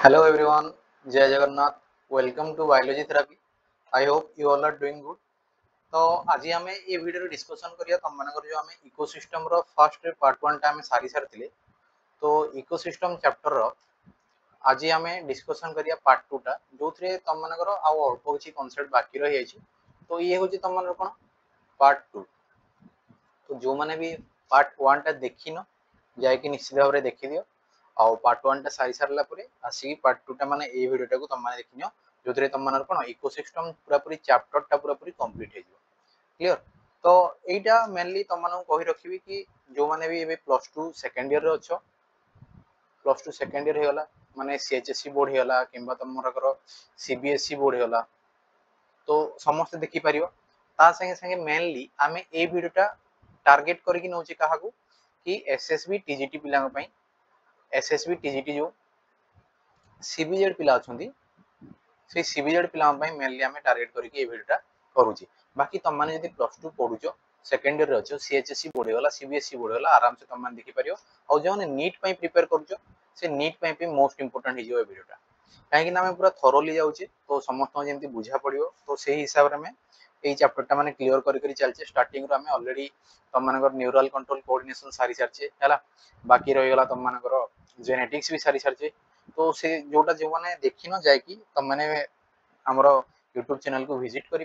Hello everyone, Jai Jagannath. Welcome to Biology Therapy. I hope you all are doing good. तो आज आम ये video discussion करिया तुम मानकर जो आम इकोसिस्टम रो फर्स्ट पार्ट 1 टा आम सारी सारथिले तो इकोसिस्टम चैप्टर रो आज आम डिस्कसन करिया पार्ट 2 टा जो थरे तुम मानकर आउ अल्प किछि कांसेप्ट बाकी रहि जाइछि तो ये होछि तुम मानकर कोन पार्ट 2 तो जो माने भी पार्ट 1 टा देखिनो जाय कि निश्चित भाव रे देखि दियो आउ पार्ट 1 टा सारी सारला परे आसी पार्ट 2 टा माने ए वीडियो टाको तुम माने देखिनियो जोथरे तुम मानकर कोन इकोसिस्टम पूरा पूरी चैप्टर टा पूरा पूरी कंप्लीट हे क्लियर तो एटा मेनली तुम मानू कहि रखिबी कि जो माने भी एबे प्लस 2 सेकंड ईयर रे अछो प्लस 2 सेकंड ईयर हेला माने सीएचएससी बोर्ड हेला किंबा तुमरकर सीबीएसई बोर्ड हेला तो समस्त देखि परियो ता संगे संगे मेनली आमे ए वीडियोटा टारगेट करके नउची काहाकू कि एसएसबी टीजीटी पिलांग पई एसएसबी टीजीटी जो सीबीजेड पिला अछंती से सीबीजेड पिला पई मेनली आमे टारगेट करके ए वीडियोटा करूची बाकी तुम माने यदि प्लस 2 पढुचो सेकंड ईयर रे अछो सीएचएससी बोर्ड होला सीबीएसई बोर्ड होला आराम से तुम माने देखि परियो और जो नीट पई प्रिपेयर करजो से नीट पई भी मोस्ट इंपोर्टेंट हिजो ए वीडियोटा कहीं ना पूरा थरोली जाऊे तो समस्त जमी बुझा पड़ो तो से हिसाब से ये चैप्टर मैंने क्लीयर कर चलचे स्टार्टिंग रो हमें ऑलरेडी तुम मानकर न्यूरल कंट्रोल कोऑर्डिनेशन सारी सारचे है बाकी रहीगला तुम मानकर जेनेटिक्स भी सारी सारचे तो से जोटा जो मैंने देखी न जाए तुम मैंने आमर यूट्यूब चैनल को विजिट कर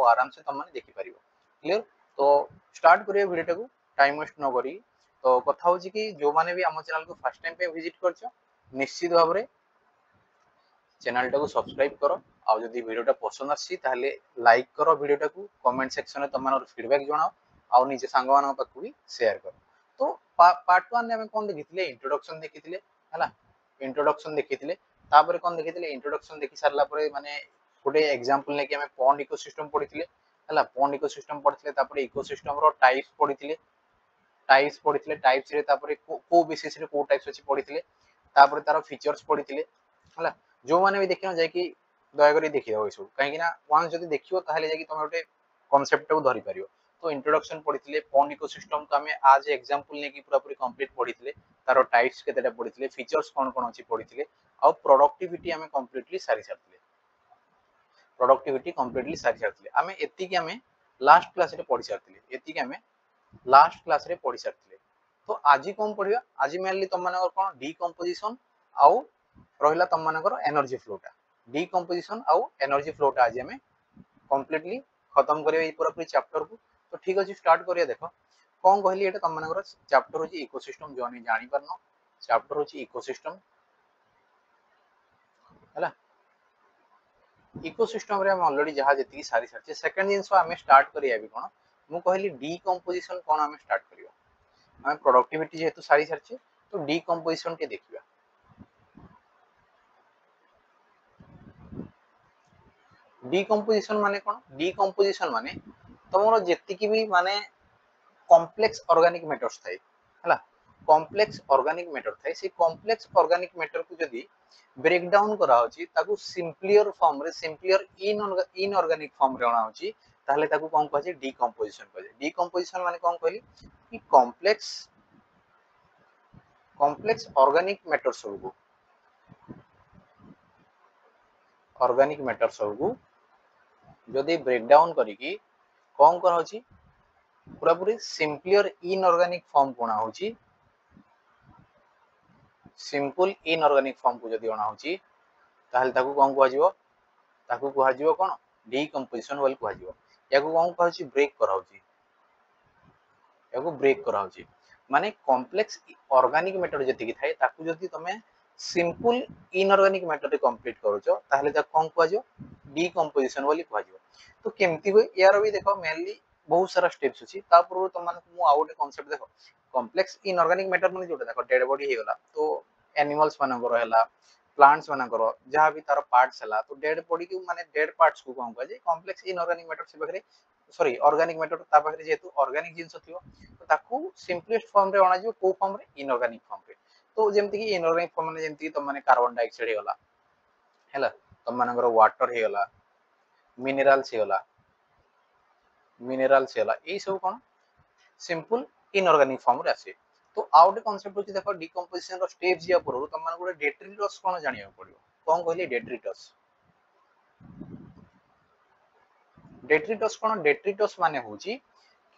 आराम से तुम मैंने देखिपर क्लीयर तो स्टार्ट करिए वीडियो को टाइम वेस्ट न करी तो कथा हूँ कि जो मैंने भी आम चैनल को फर्स्ट टाइम पे विजिट कर निश्चित भाव में चैनल टाको सब्सक्राइब करो आउ जदि वीडियोटा पसंद आसी ताहले लाइक करो वीडियोटा को कमेंट सेक्शन में तुम फीडबैक जणाओ आउ निजे सांग मान पाखु भी शेयर करो तो पार्ट 1 में कौन देखिथिले इंट्रोडक्शन देखिथिले हला इंट्रोडक्शन देखिथिले तापर कौन देखिथिले इंट्रोडक्शन देखि सारला परे माने गोटे एग्जांपल ने कि हमें पॉन्ड इकोसिस्टम पढिथिले हला पॉन्ड इकोसिस्टम पढिथिले तापर इकोसिस्टम रो टाइप्स पढिथिले टाइप्स रे तापर को बेसिस रे को टाइप्स अछि पढिथिले तापर तार फीचर्स पढिथिले हला जो माने भी देखिनो जाय कि दया करी देखि दो सब कहीं ना वहां जदि देखियो ताहले जाय कि तुम गोटे कांसेप्ट को धरि परियो तो इंट्रोडक्शन पढिथिले पॉन्ड इकोसिस्टम तो हमें आज एग्जांपल ने कि पूरा पूरी कंप्लीट पढिथिले तार टाइप्स केतेटा पढिथिले फीचर्स कोन कोन अछि पढिथिले आ प्रोडक्टिविटी हमें कंप्लीटली सारी सारथिले प्रोडक्टिविटी कंप्लीटली सारी सारथिले हमें एति कि हमें लास्ट क्लास रे पढि सारथिले एति कि हमें लास्ट क्लास रे पढि सारथिले तो आज कौन पढ़िया आज मेनली तुम मानकर कौन डीकंपोजिशन आउ रहिला तुम मानकर एनर्जी फ्लोटा डीकंपोजिशन आउ एनर्जी फ्लोटा आज हमें कंप्लीटली खत्म करिया ए पूरा पूरी चैप्टर को तो ठीक अछि स्टार्ट करिया देखो कौन कहली एटा तुम मानकर चैप्टर होची इकोसिस्टम जो नहीं जानि परनो चैप्टर होची इकोसिस्टम हैला इकोसिस्टम रे हम ऑलरेडी जहां जति सारी सारचे सेकंड जिंस हमें स्टार्ट करिया भी कोन मु कहली डीकंपोजिशन कोन हमें स्टार्ट करियो हमें प्रोडक्टिविटी जेहेतु सारी सारचे तो डीकंपोजिशन के देखिबा डीकंपोजिशन माने कोन डीकंपोजिशन माने तमरो जेतिकी भी माने कॉम्प्लेक्स ऑर्गेनिक मैटर्स थाए हला कॉम्प्लेक्स ऑर्गेनिक मैटर थाए से कॉम्प्लेक्स ऑर्गेनिक मैटर को जदी ब्रेक डाउन करा होची ताकू सिंपलियर फॉर्म रे सिंपलियर इनऑर्गेनिक फॉर्म रे अना होची ताहले ताकू कोन कहजे डीकंपोजिशन कहजे डीकंपोजिशन माने कोन कहली कि कॉम्प्लेक्स ऑर्गेनिक मैटर सब ऑर्गेनिक मैटर सब को जदि ब्रेक डाउन करिकी कौन कर होची पूरा पूरी सिंपलियर इनऑर्गेनिक फॉर्म कोना होची सिंपल इनऑर्गेनिक फॉर्म को जदि अना होची ताहले ताकू कोन कहवा जिवो ताकू कहवा जिवो कोन डीकंपोजिशन बोल कहवा जिवो याकू कोन कहछि ब्रेक करा होची याकू ब्रेक करा होची माने कॉम्प्लेक्स ऑर्गेनिक मैटर जति की थाए ताकू जदि तमे सिंपल इनऑर्गेनिक मैटर रे कंप्लीट करूछो ताहले ता कोन कहवा जिवो डीकंपोजिशन बोली कहवा जिवो तो केमती होय यार भी देखो मेनली बहुत सारा स्टेप्स अछि तापर तुम माने मु आ गोटे कांसेप्ट देखो कॉम्प्लेक्स इनऑर्गेनिक मैटर माने जोटा देखो डेड बॉडी हेगला तो एनिमल्स मानकर हैला प्लांट्स मानकर जहां भी तार पार्ट्स हैला तो डेड बॉडी को माने डेड पार्ट्स को कहू जे कॉम्प्लेक्स इनऑर्गेनिक मैटर से बखरे सॉरी ऑर्गेनिक मैटर ता बखरे जेतु ऑर्गेनिक जिंस थियो तो ताकू सिंपलेस्ट फॉर्म रे अना जो को फॉर्म रे इनऑर्गेनिक फॉर्म रे तो जेमति कि इनऑर्गेनिक फॉर्म माने जेमति तुम माने कार्बन डाइऑक्साइड हेगला हैला तुम मानकर वाटर हेगला मिनरल्स हेगला मिनरल्स हेला ए सब कोन सिंपल इनऑर्गेनिक फॉर्म रे आसे तो आउ गोटे कॉन्सेप्ट होची देखो डिकम्पोजिशन रो स्टेप जिया पूर्व तुम मान गोटे डेट्रिटस कोन जानिया पड़ियो कोन कहली डेट्रिटस कोन डेट्रिटस माने होची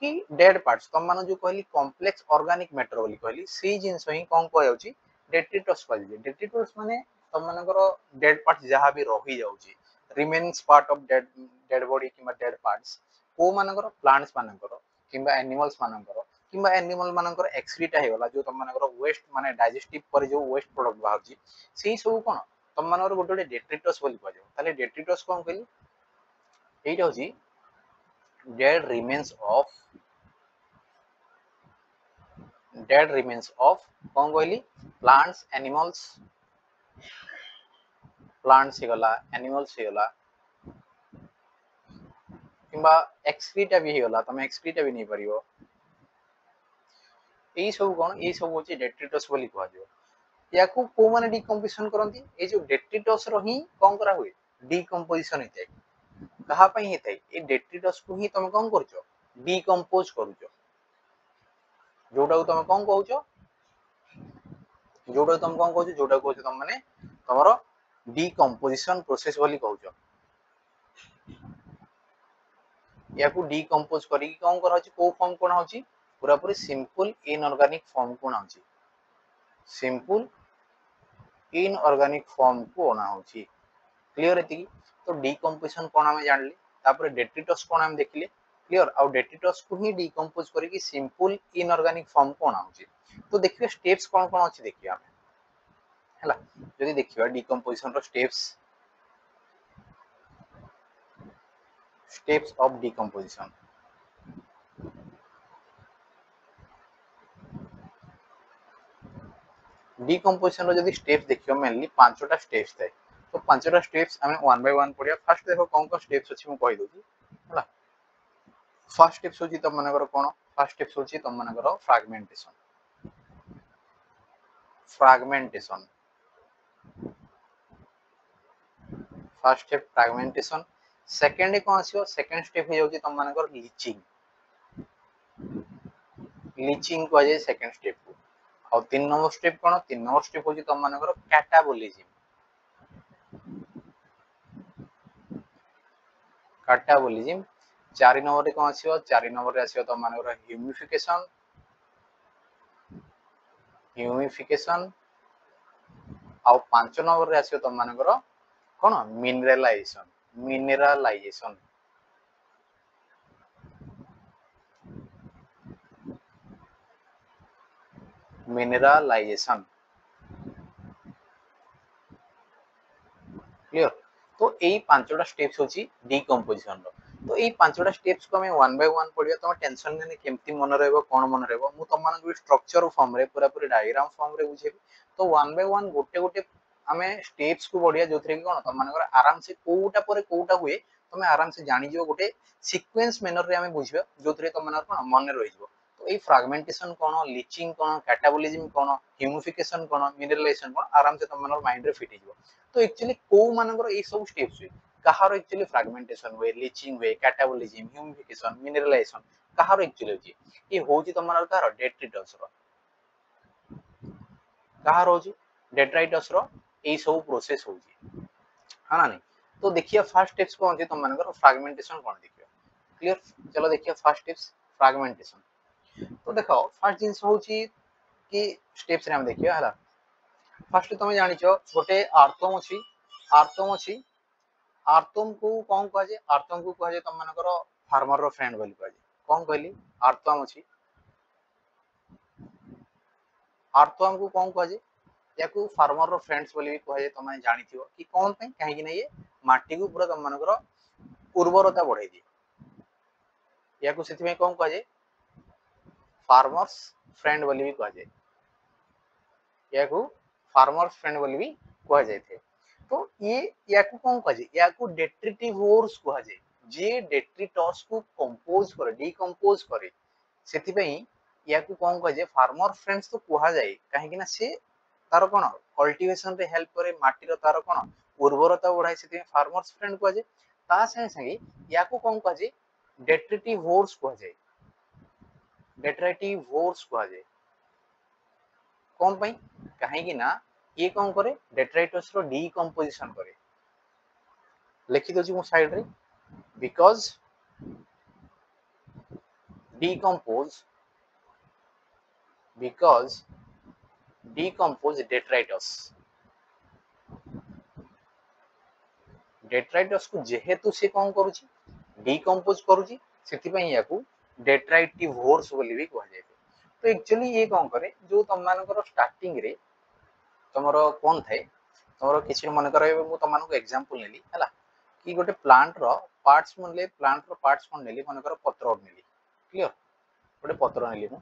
कि डेड पार्ट्स तुम मान जो कहली कॉम्प्लेक्स ऑर्गेनिक मैटर बोली कहली सी जिंस ही कोन को जाउची डेट्रिटस कहली डेट्रिटस माने तुम मानकर डेड पार्ट्स जहां भी रही जाउची remaining part of dead body किबा डेड पार्ट्स को मानकर प्लांट्स मानकर किबा एनिमल्स मानकर किबा एनिमल मानकर एक्सक्रीटा हेगला जो तुम मानकर वेस्ट माने डाइजेस्टिव पर जो वेस्ट प्रोडक्ट बाहरची सेही सब कोन तुम मानकर गोटे डेट्रिटस बोली कहजो ताले डेट्रिटस कोन कहली एटा होची dead remains of कौन कहली प्लांट्स हेगला एनिमल्स हेगला किंबा एक्सक्रीटा भी हेगला तमे एक्सक्रीटा भी नहीं परियो एई सब कोन एई सब होची डेट्रिटस बोली कहवा जो याकू को माने डिकम्पोजिशन करंती ए जो डेट्रिटस रो ही कोन करा हुए डिकम्पोजिशन हेते कहा पई हेते ए डेट्रिटस को ही तमे कोन करछो डिकम्पोज करूछो जोटा को तमे कोन कहउछो जोटा तुम कोन कहउछो जोटा कहउछो तुम माने तमरो डिकम्पोजिशन प्रोसेस बोली कहउछो याकू डिकम्पोज करी कोन करा होची को फॉर्म कोन होची पूरा पूरी सिंपल इनऑर्गेनिक फॉर्म कोन होची सिंपल इनऑर्गेनिक फॉर्म को ओना होची क्लियर एति तो डिकम्पोजिशन कोन हम जानली तापर डेट्रिटस कोन हम देखले क्लियर आ डेट्रिटस को ही डिकम्पोज करी कि सिंपल इनऑर्गेनिक फॉर्म को ओना होची तो देखिए स्टेप्स कोन कोन अछि देखिए हम हला जदी देखिबा डिकम्पोजिशन रो स्टेप्स ऑफ डिकम्पोजिशन डिकम्पोजिशन रो जदी स्टेप्स देखियो मेनली पांचटा स्टेप्स थाए तो पांचटा स्टेप्स हमें वन बाय वन पढ़िया फर्स्ट देखो कौन कौन स्टेप्स अछि मु कहि दोची हला फर्स्ट स्टेप्स होची तम मानकर कोन फर्स्ट स्टेप्स होची तम मानकर fragmentation first step fragmentation second कोन आसीओ सेकंड स्टेप हे जाउची तम मानकर लीचिंग को जाय सेकंड स्टेप को और तीन नंबर स्टेप कोन तीन नंबर स्टेप होची तम मानकर कैटाबोलिज्म चारि नंबर रे कोन आसीओ चारि नंबर रे आसीओ तम मानकर ह्यूमिफिकेशन और पांच नंबर रे आसीओ तम मानकर कोन मिनरलाइजेशन क्लियर तो एई पांचटा स्टेप्स होची डिकम्पोजिशन रो तो एई पांचटा स्टेप्स को हमें वन बाय वन पढ़िया तो टेंशन ने केमती मन रहबो कोन मन रहबो मु तम मानक स्ट्रक्चर फॉर्म रे पूरा पूरी डायग्राम फॉर्म रे बुझेबी तो वन बाय वन गोटे गोटे हमें स्टेप्स को बढ़िया जोथरे कि कोन तम मानकर आराम से कोउटा परे कोउटा हुए तमे आराम से जानि जो गोटे सीक्वेंस मैनर रे हमें बुझबे जोथरे तम मानकर कोन मन रे रहिजो तो ए फ्रैगमेंटेशन कोन लीचिंग कोन कैटाबोलिज्म कोन ह्यूमिफिकेशन कोन मिनरलाइजेशन कोन आराम से तम मानकर माइंड रे फिट हिजो तो एक्चुअली को मानकर ए सब स्टेप्स हुए कहारो एक्चुअली फ्रैगमेंटेशन हुए लीचिंग हुए कैटाबोलिज्म ह्यूमिफिकेशन मिनरलाइजेशन कहारो एक्चुअली होची ए होची तम मानकर कहारो डेट्रिटस रो कहारो होची डेट्राइटस रो ए सब प्रोसेस होची हां नहीं तो देखिए फर्स्ट स्टेप्स कोन होची तम मानकर फ्रैगमेंटेशन कोन देखियो क्लियर चलो देखिए फर्स्ट स्टेप्स फ्रैगमेंटेशन तो देखो फर्स्ट जिंस होची कि स्टेप्स रे हम देखियो हला फर्स्ट तुम जानिछो गोटे आर्तम अछि आर्तम को कोन कह जे आर्तम को कह जे तुम मानकर फार्मर रो फ्रेंड बोली कह जे कोन कहली आर्तम अछि आर्तम को कोन कह जे याकू फार्मर रो फ्रेंड्स बोली कह जे तुम जानिथियो कि कोन पे काहे कि नै ये माटी को पूरा तुम मानकर उर्वरता बढ़ाई दी याकू सेति में कोन कह जे फार्मर्स फ्रेंड बोली भी कह जे याकू फार्मर्स फ्रेंड बोली भी कह जाय थे तो ये याकू कोन कह जे याकू डेट्रिटिवोर्स कह जे जे डेट्रिटस को कंपोज करे डिकंपोज करे सेति पई याकू कोन कह जे फार्मर फ्रेंड्स तो कह जाय काहे कि ना से तार कोन कल्टीवेशन रे हेल्प करे माटी रो तार कोन उर्वरता बढ़ाई सेति फार्मर्स फ्रेंड कह जे ता संगे संगे याकू कोन कह जे डेट्रिटिवोर्स कह जे कौन पाई कहीं ना ये कौन करे डेट्राइटस रो डीकंपोजिशन करे लिखि दउची मो साइड रे because decompose because decompose detritus detritus को जेहेतु से कौन करूची डिकम्पोज करूची सेति पई याकू डेट्राइटिवोर्स बोली भी कह जाय तो एक्चुअली ये कौन करे जो तुम मानकर स्टार्टिंग रे तुमरो कौन थाए तुमरो किछि मन कर मु तुम मानको एग्जांपल नेली हला कि गोटे प्लांट रो पार्ट्स मनले प्लांट रो पार्ट्स कोन नेली मन कर पत्र नेली क्लियर गोटे पत्र नेली मु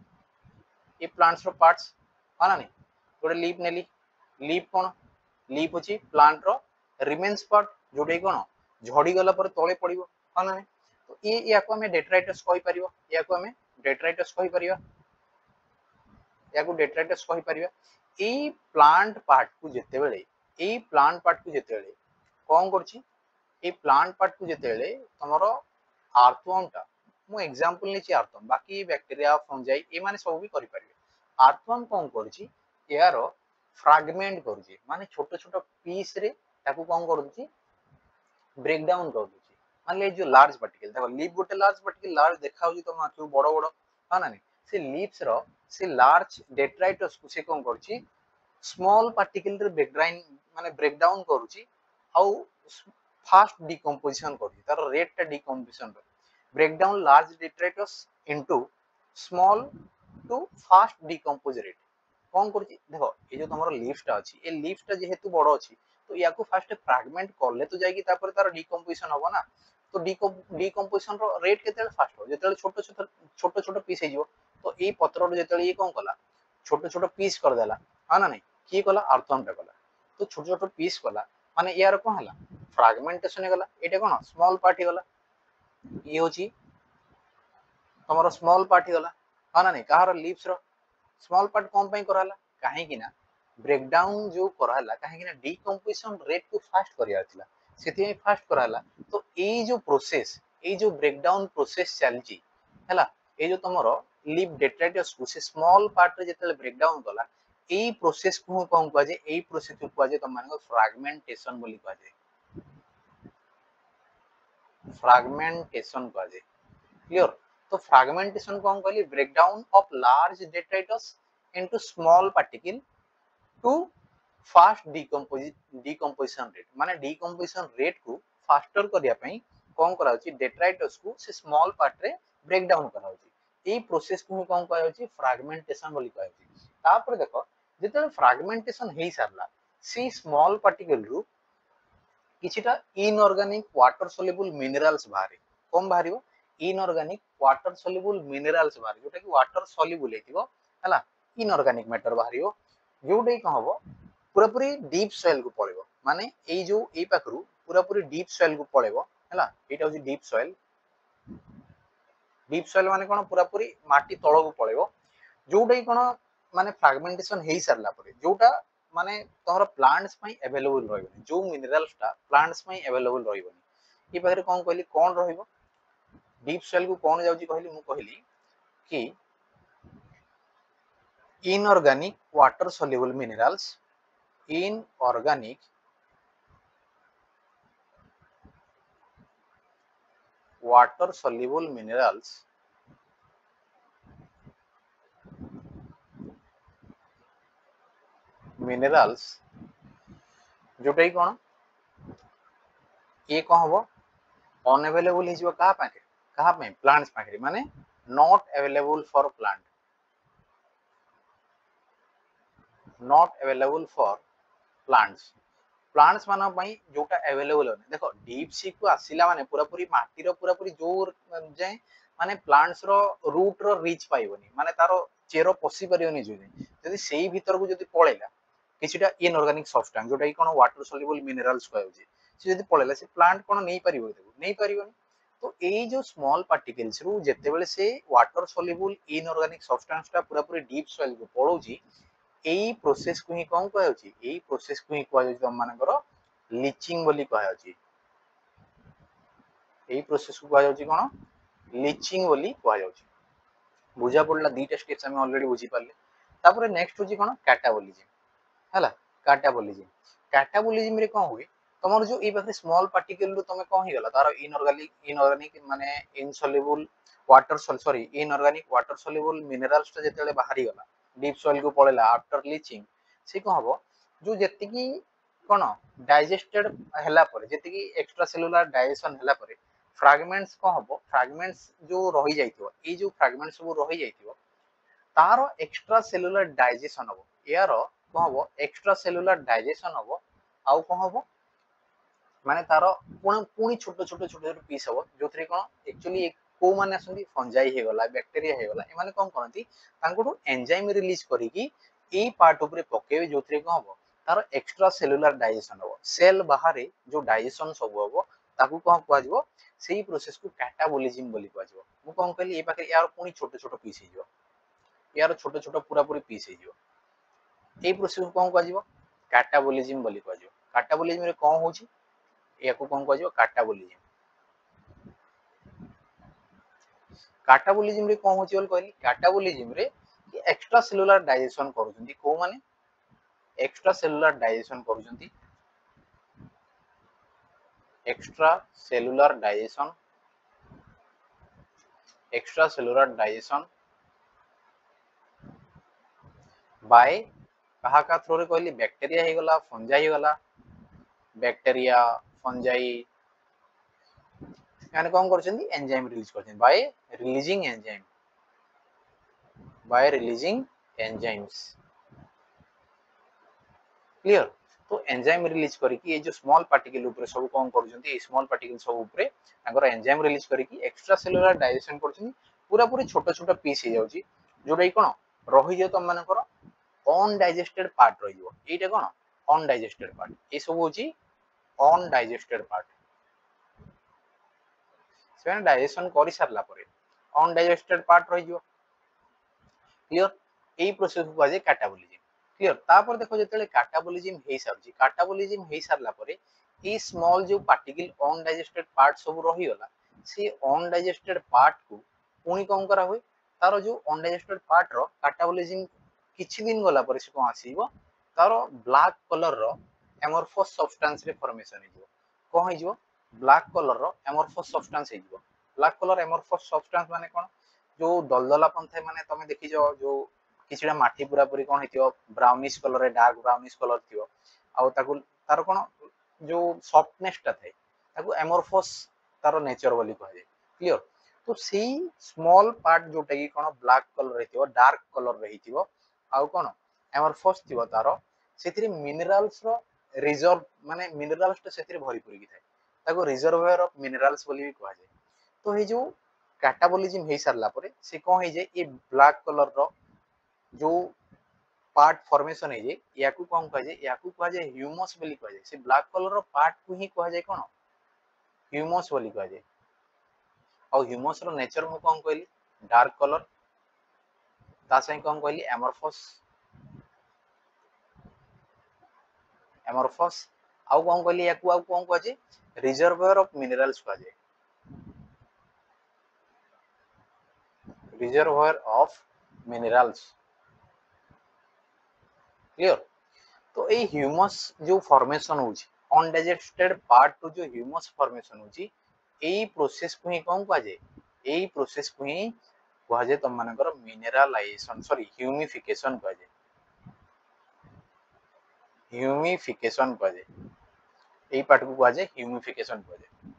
ये प्लांट्स रो पार्ट्स हाना नहीं गोटे लीफ नेली लीफ कौन लीफ होची प्लांट रो रिमेन्स पार्ट जोडे कोन झड़ी गला पर तळे पड़िबो हाना नहीं तो ये याको हमें डेट्राइटस कहि परिबो याको हमें डेट्राइटस कहि परिबा याको डेट्राइटस कहि परिबा ए प्लांट पार्ट को जेते बेले ए प्लांट पार्ट को जेते बेले कोन करछि ए प्लांट पार्ट को जेते बेले तमरो आर्थवर्म टा मु एग्जांपल नेछि आर्थवर्म बाकी बैक्टीरिया फंजाई ए माने सब भी करि परिबे आर्थवर्म कोन करछि यारो फ्रैगमेंट करछि माने छोट छोट पीस रे ताकू कोन करछि ब्रेक डाउन कर दउछि माने जो लार्ज पार्टिकल देखो लीफ गोटे लार्ज देखा होछि तो माथु बड़ बड़ हा ना से लीव्स रो से लार्ज डेट्राइटस को से कोन करछि स्मॉल पार्टिकल रे ब्रेक डाउन करूची आउ फास्ट डिकम्पोजिशन करूची तार रेट टा decomposition break down large detritus into small to fast decompose rate कोन करूची देखो ये जो तमरो लीफ टा अछि ए लीफ टा जेहेतु बड़ अछि तो याकू फास्ट फ्रैगमेंट करले तो जाई कि तापर तार डिकम्पोजिशन होबो ना तो डिकम्पोजिशन रो रेट केते फास्ट हो जेते छोट छोट पीस हे जिवो तो ए पत्र रो जेते ये कोन कला छोट छोट पीस कर देला हा ना नहीं की कला आर्थवर्म टा कला तो छोट छोट पीस कला माने यार कोन हला फ्रैगमेंटेशन हे गला एटा कोन स्मॉल पार्ट हे गला ये होची तमरो स्मॉल पार्ट हे गला हा ना नहीं कहार लीव्स रो स्मॉल पार्ट कोन पई कराला काहे कि ना ब्रेक डाउन जो कराला काहे कि ना डिकम्पोजिशन रेट को फास्ट करिया थिला सेति फास्ट कराला तो ए जो प्रोसेस ए जो ब्रेक डाउन प्रोसेस चलची हला ए जो तमरो लीफ डेट्राइटस को से स्मॉल पार्ट रे जेतले ब्रेक डाउन कला ए प्रोसेस को कोन कह जे ए प्रोसेस को कह जे तम मानको फ्रैगमेंटेशन बोली कह जे फ्रैगमेंटेशन कह जे क्लियर तो फ्रैगमेंटेशन कोन कहली break down of large detritus into small particle to fast decomposition rate माने डिकम्पोजिशन रेट को फास्टर करिया पई कोन करा होची डेट्राइटस को से स्मॉल पार्ट रे ब्रेक डाउन करा होची ए प्रोसेस को कोन कहै होची फ्रैगमेंटेशन बोली कहै होची तापर देखो जेते फ्रैगमेंटेशन हेई सारला सी स्मॉल पार्टिकल रु किछिटा इनऑर्गेनिक वाटर सोल्युबल मिनरल्स बाहरी कोन बाहरिबो इनऑर्गेनिक वाटर सोल्युबल मिनरल्स बाहरी जोटा कि वाटर सोल्युबल हेतिबो हला इनऑर्गेनिक मैटर बाहरिबो जोडे कह हबो पूरा पूरी डीप सॉइल को पळेबो माने ए जो ए पाखरु पूरा पूरी डीप सॉइल को पळेबो हला एटा होची डीप सॉइल माने कोन पूरा पूरी माटी तळ को पळेबो जोडे कोन माने फ्रैगमेंटेशन हेई सारला परे जोटा माने तोहर प्लांट्स पई अवेलेबल रहइबो जो मिनरल्स टा प्लांट्स पई अवेलेबल रहइबो ई पाखरे कोन कहली कोन रहइबो डीप सॉइल को कोन जाउची कहली मु कहली कि inorganic water soluble minerals inorganic water soluble minerals जोटा ही कोन ये कौन हबो अनअवेलेबल हिजो कहा पे प्लांट्स पाखे माने not available for plant not available for plants मान जोटा अवेलेबल होने देखो डीप सी को आसिला माने पूरा पूरी माटी रो पूरा पूरी जोर जाए माने प्लांट्स रो रूट रो रीच पाइबनी माने तारो चेरो पसी परियोनी जो जदी सेही भीतर को जदी पळेला किछिटा इनऑर्गेनिक सब्सटेंस जोटा कि कोन वाटर सोल्युबल मिनरल्स कहउची से जदी पळेला से प्लांट कोन नहीं परिबो देखो नहीं परिबनी तो ए जो स्मॉल पार्टिकल्स रु जते बेले से वाटर सोल्युबल इनऑर्गेनिक सब्सटेंस टा पूरा पूरी डीप सॉइल को पळौची एई प्रोसेस को ही कोन कहउची एई प्रोसेस को ही कहउची तम मानकर लीचिंग बोली कहउची एई प्रोसेस को कहउची कोन लीचिंग बोली कहउची बुझा पड़ला दीटा स्टेप्स हम ऑलरेडी बुझी पाले तापर नेक्स्ट होची कोन कैटाबोलिज्म हला कैटाबोलिज्म रे कोन हुए तमर जो ए पाखरे स्मॉल पार्टिकल रो तमे कोन हिगला तार इनऑर्गेनिक माने insoluble water sorry inorganic water soluble minerals ता जेतेले बाहरी गला डीप सॉइल को पळेला आफ्टर लीचिंग से कोन हबो जो जेतिकी कोन डाइजेस्टेड हला परे जेतिकी एक्स्ट्रा सेलुलर डाइजेशन हला परे फ्रैगमेंट्स कोन हबो फ्रैगमेंट्स जो रही जाइतिबो ए जो फ्रैगमेंट्स सब रही जाइतिबो तारो एक्स्ट्रा सेलुलर डाइजेशन हबो यार कोन हबो एक्स्ट्रा सेलुलर डाइजेशन हबो आउ कोन हबो माने तारो पुणी छोट छोट छोट छोट पीस हबो जोथरे कोन एक्चुअली को माने असंती फंजाई हे गला बैक्टीरिया हे गला ए माने कोन करंती तांकोटू एंजाइम रिलीज करिकी ए पार्ट ऊपर पकेबे जोथरे कोन हबो तारो एक्स्ट्रा सेलुलर डाइजेशन हबो सेल बाहरे जो डाइजेशन सब हबो ताकू कोन कुआ जिवो सेही प्रोसेस को कैटाबोलिज्म बोली कुआ जिवो मु कोन कहली ए पाखे यार पुणी छोट छोट पीस हे जिवो यार छोट छोट पूरा पूरी पीस हे जिवो ए प्रोसेस को कोन कुआ जिवो कैटाबोलिज्म बोली कुआ जिवो कैटाबोलिज्म रे कोन होची याको कोन कुआ जिवो कैटाबोलिज्म रे कोन होची बोल कहली कैटाबोलिज्म रे एक्स्ट्रा सेलुलर डाइजेशन करूछंती को माने एक्स्ट्रा सेलुलर डाइजेशन करूछंती एक्स्ट्रा सेलुलर डाइजेशन बाय कहा का थ्रू रे कहली बैक्टीरिया हे गला फंजाई हे गला बैक्टीरिया फंजाई यानी कोन करछंती एंजाइम रिलीज करछंती बाय रिलीजिंग एंजाइम्स क्लियर तो एंजाइम रिलीज करिकी ये जो स्मॉल पार्टिकल ऊपर सब कोन करछंती ए स्मॉल पार्टिकल सब ऊपर तांकर एंजाइम रिलीज करिकी एक्स्ट्रा सेलुलर डाइजेशन करछंती पूरा पूरी छोट छोट पीस हे जाउची जोडै कोन रहि जे तम मानकर अनडाइजेस्टेड पार्ट रहि जो एटा कोन अनडाइजेस्टेड पार्ट ए सब होची अनडाइजेस्टेड पार्ट से डाइजेशन करि सारला परे अनडाइजेस्टेड पार्ट रहि जो क्लियर ए प्रोसेस को आजे कैटाबोलिज्म क्लियर तापर देखो जेतेले कैटाबोलिज्म हेई सारला परे ए स्मॉल जो पार्टिकल अनडाइजेस्टेड पार्ट सब रही गला से अनडाइजेस्टेड पार्ट को पुणी कोन करा हुए तारो जो अनडाइजेस्टेड पार्ट रो कैटाबोलिज्म किछि दिन गला परे से कोन आसीबो तारो ब्लैक कलर रो एमोर्फस सब्सटेंस रे फॉर्मेशन हे जो कोन हे जो ब्लैक कलर रो एमोर्फस सब्सटेंस हे जो ब्लैक कलर एमोर्फस सब्सटेंस माने कोन जो दलदलापन थाए माने तमे देखि जो किछिडा माटी पूरा पूरी कोन हेतियो ब्राउनिश कलर रे डार्क ब्राउनिश कलर थियो आउ ताकू तार कोन जो सॉफ्टनेस ता थाए ताकू एमोर्फस तार नेचर बोली कह जाय क्लियर तो सी स्मॉल पार्ट जोटा कि कोन ब्लैक कलर हेतियो डार्क कलर रे हेतियो आउ कोन एमोर्फस थियो तार सेथिरे मिनरल्स रो रिजर्व माने मिनरल्स तो सेथिरे भरी पूरी थाए ताकू रिजर्वयर ऑफ मिनरल्स बोली भी कह जाय तो हे जो कैटाबोलिज्म हे सारला परे से कोन हे जे ए ब्लैक कलर रो जो पार्ट फॉर्मेशन है जे याकू कोन कह जे याकू कह जे ह्यूमस बोली कह जे से ब्लैक कलर रो पार्ट को ही कह जे कोन ह्यूमस बोली कह जे और ह्यूमस रो नेचर मु कोन कहली डार्क कलर ता सही कोन कहली एमोर्फस आउ कोन कहली याकू आउ कोन कह जे रिजर्वयर ऑफ मिनरल्स कह जे रिजर्वयर ऑफ मिनरल्स क्लियर तो ए ह्यूमस जो फॉर्मेशन होची अनडाइजेस्टेड पार्ट तो जो ह्यूमस फॉर्मेशन होची ए प्रोसेस को ही कोन कह जे ए प्रोसेस को ही कह जे तम मानकर मिनरलाइजेशन सॉरी ह्यूमिफिकेशन कह जे ए पार्ट को कह जे ह्यूमिफिकेशन कह जे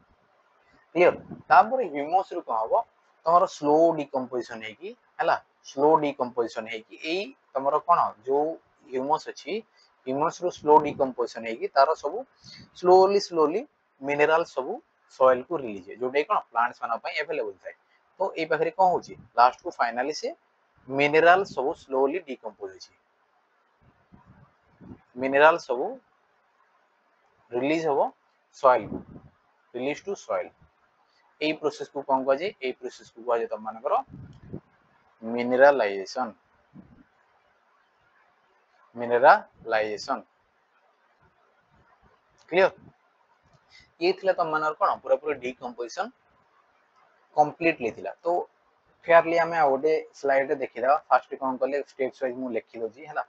क्लियर तापर ह्यूमस रो को हबो तमरो स्लो डिकम्पोजिशन है कि हला स्लो डिकम्पोजिशन है कि ए तमरो कोन जो ह्यूमस अछि ह्यूमस रो स्लो डिकम्पोजिशन है कि तारो सब स्लोली मिनरल सब सॉइल को रिलीज है जोडे कोन प्लांट्स माना पय अवेलेबल थाए तो ए पाखरे कोन होची लास्ट को फाइनली से मिनरल सब स्लोली डिकम्पोज होची मिनरल सब रिलीज होबो सॉइल को रिलीज टू सॉइल ए प्रोसेस को कोन कह जे ए प्रोसेस को कह जे तम मानकर मिनरलाइजेशन क्लियर ये थिला तम मानर कोन पूरा पूरा डिकम्पोजिशन कंप्लीटली थिला तो फेयरली आम गोटे स्लाइड देखीदा फास्ट कौन कले स्टेप्स वाइज मुझे लिखी दूसरी है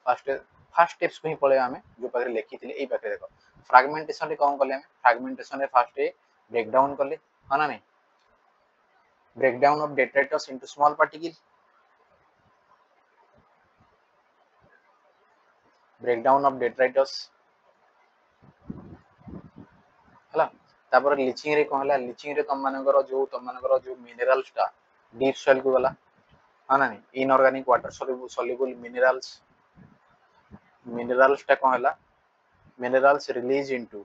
फास्ट फास्ट स्टेप्स को ही पड़े आम जो पाखे लिखी थी पाखे देख फ्रागमेंटेशन कौन कले फ्रागमेंटेशन फास्ट ब्रेकडाउन कले हाँ ना नहीं breakdown of detritus into small particle breakdown of detritus है तापर लिचिंग रे कौन है लिचिंग रे तुम मानकर जो मिनरल्स टा डीप सॉइल को गला हाँ ना नहीं इनऑर्गेनिक वाटर सॉल्युबल मिनरल्स टा कौन है minerals release into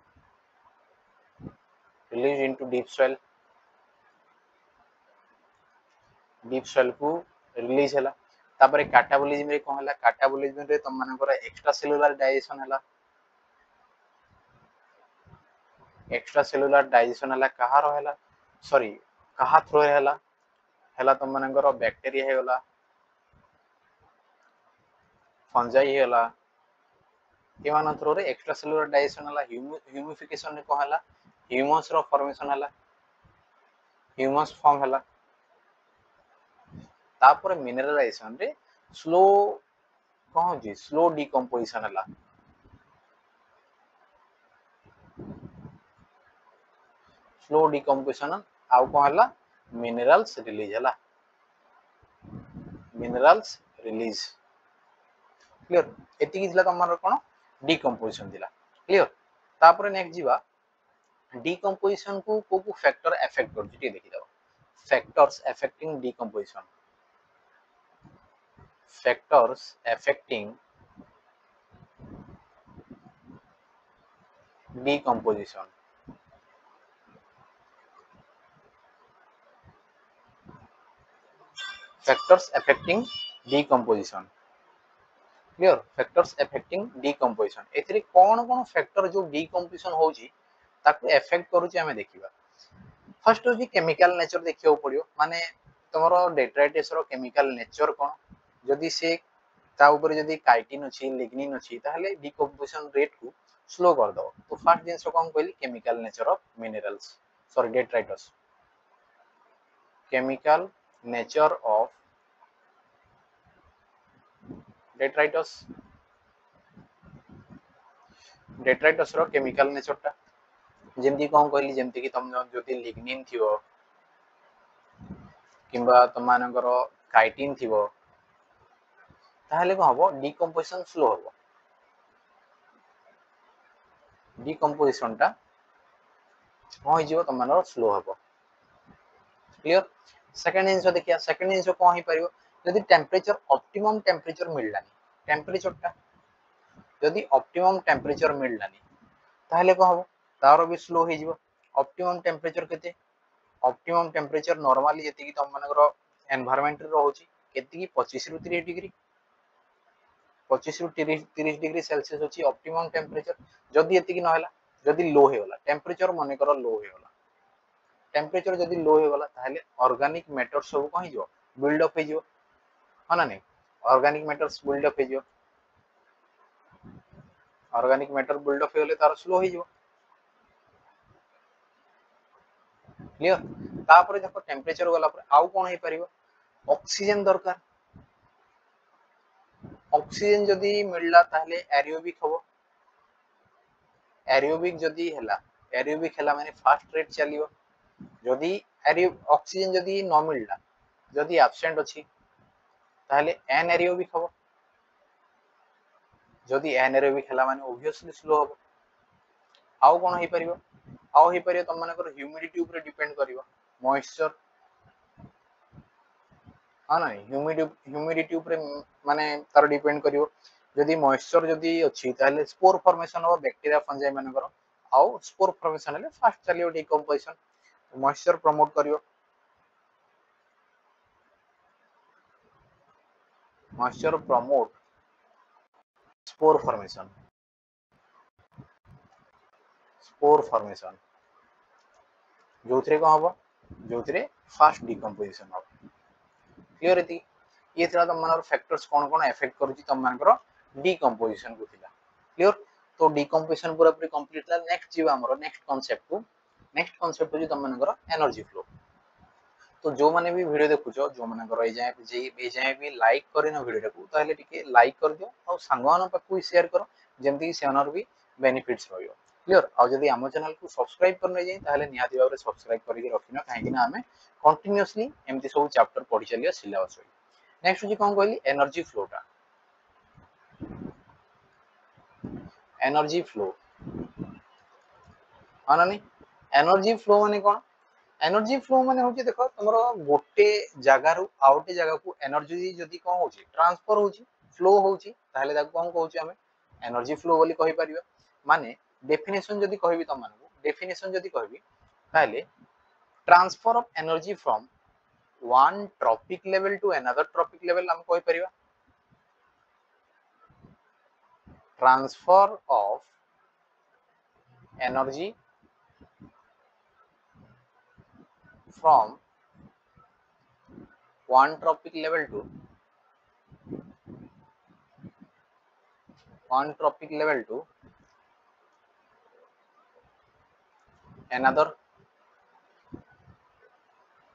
deep soil को रिलीज है तापर कैटाबोलिज्म रे कौन है कैटाबोलिज्म रे तुम मानकर एक्स्ट्रा सेलुलर डाइजेशन है एक्स्ट्रा सेलुलर डाइजेशन है कहा रहला सॉरी कहा थ्रो है तुम मानकर बैक्टीरिया है गला फंजाई है गला एमान थ्रो रे एक्स्ट्रा सेलुलर डाइजेशन है ह्यूमिफिकेशन रे कौन है ह्यूमस रो फॉर्मेशन है ह्यूमस फॉर्म है तापर मिनरलाइजेशन रे स्लो कौन जी स्लो डिकम्पोजिशन है स्लो डिकम्पोजिशन आउ कौन है मिनरल्स रिलीज है मिनरल्स रिलीज क्लियर एतिकी थिला तमर कोन डिकम्पोजिशन थिला क्लियर तापर नेक्स्ट जीवा डिकम्पोजिशन को फैक्टर अफेक्ट कर जी देखि दो factors affecting decomposition factors affecting decomposition factors affecting decomposition clear factors affecting decomposition एथिरे कोन फैक्टर जो डिकम्पोजिशन होची ताकू अफेक्ट करूची हमें देखिबा फर्स्ट होची केमिकल नेचर देखियो पड़ियो माने तमरो डेट्राइटिस रो केमिकल नेचर कोन जदि से ता ऊपर जदि काइटिन अछि लिग्निन अछि ताहले डिकम्पोजिशन रेट को स्लो कर दो तो फर्स्ट जिंस कोन कहली chemical nature of minerals sorry detritus chemical nature of detritus detritus रो केमिकल नेचर टा जेमती कोन कहली जेमती कि तुम जदि लिग्निन थिवो किंबा तमानकर काइटिन थिवो ताहले को हबो डिकम्पोजिशन स्लो हबो डिकम्पोजिशन टा हो जिवो तमानर स्लो हबो क्लियर सेकंड जिंस देखिया सेकंड जिंस कोन ही परियो यदि टेंपरेचर ऑप्टिमम टेंपरेचर मिललानी टेंपरेचर टा यदि ऑप्टिमम टेंपरेचर मिललानी ताहले को हबो तारो भी स्लो हो जिवो ऑप्टिमम टेंपरेचर केते ऑप्टिमम टेंपरेचर नॉर्मली जति कि तुम मानकर एनवायरनमेंट रे रहउची केति कि 25 रु 30 डिग्री 25 रु 30 डिग्री सेल्सियस अछि ऑप्टिमम टेंपरेचर जदि एति कि नहला जदि लो हे वाला टेंपरेचर माने कर लो हे वाला टेंपरेचर जदि लो हे वाला ताहले ऑर्गेनिक मैटर सब कहि जो बिल्ड अप हे जो हां ना नहीं ऑर्गेनिक मैटर्स बिल्ड अप हे जो ऑर्गेनिक मैटर बिल्ड अप हेले तार स्लो हे जो क्लियर तापर देखो टेंपरेचर गला पर आउ कोन हे परिबो ऑक्सीजन दरकार ऑक्सीजन जदि मिलला ताहले एरोबिक हबो एरोबिक जदि हला एरोबिक हला माने फास्ट रेट चलियो जदि ऑक्सीजन जदि न मिलला जदि एब्सेंट अछि ताहले एनारोबिक हबो जदि एनारोबिक हला माने ऑब्वियसली स्लो हबो आउ कोन हे परिबो आउ हे परियो तम मानकर ह्यूमिडिटी ऊपर डिपेंड करिवो मॉइस्चर हां ना ह्यूमिडिटी ऊपर माने तार डिपेंड करिवो जदि मॉइस्चर जदि अछि ताहले स्पोर फॉर्मेशन हो बैक्टीरिया फंजाई मानकर आउ स्पोर फॉर्मेशन हले फास्ट चलियो डिकम्पोजिशन मॉइस्चर प्रमोट करियो मॉइस्चर प्रमोट स्पोर फॉर्मेशन जोथरे को हबो जोथरे फास्ट डिकम्पोजिशन हो क्लियर एति ये थरा तम मानर फैक्टर्स कोन इफेक्ट करूची तम मानकर डिकम्पोजिशन को थिला क्लियर तो डिकम्पोजिशन पूरा पूरी कंप्लीट ला नेक्स्ट जीवा हमरो नेक्स्ट कांसेप्ट हो जी तम मानकर एनर्जी फ्लो तो जो माने भी वीडियो देखुछो जो मानकर ए जाए भी लाइक करिनो वीडियो को ताहले टिके लाइक कर दियो और सांगवान पाखु शेयर करो जेमति कि सेनर भी बेनिफिट्स रहयो क्लियर आ जदी हम चैनल को सब्सक्राइब करने जाई ताहले निहाती भाबरे सब्सक्राइब करके रखिनो काहे कि हमें कंटीन्यूअसली एमती सब चैप्टर पढी चलियो सिलेबस होई नेक्स्ट होची कोन कहली एनर्जी फ्लोटा एनर्जी फ्लो माने एनर्जी फ्लो माने कोन एनर्जी फ्लो माने होची देखो तमरो गोटे जगह रु आउटे जगह को एनर्जी जदी कोन होची ट्रांसफर होची फ्लो होची ताहले ताको कोन कहूची हमें एनर्जी फ्लो बोली कहि परिबा माने डेफिनेशन जदी कहबी त मानू डेफिनेशन जदी कहबी ताहले transfer of energy from one trophic level to another trophic level हम कहि परिबा transfer of energy from one tropic level to another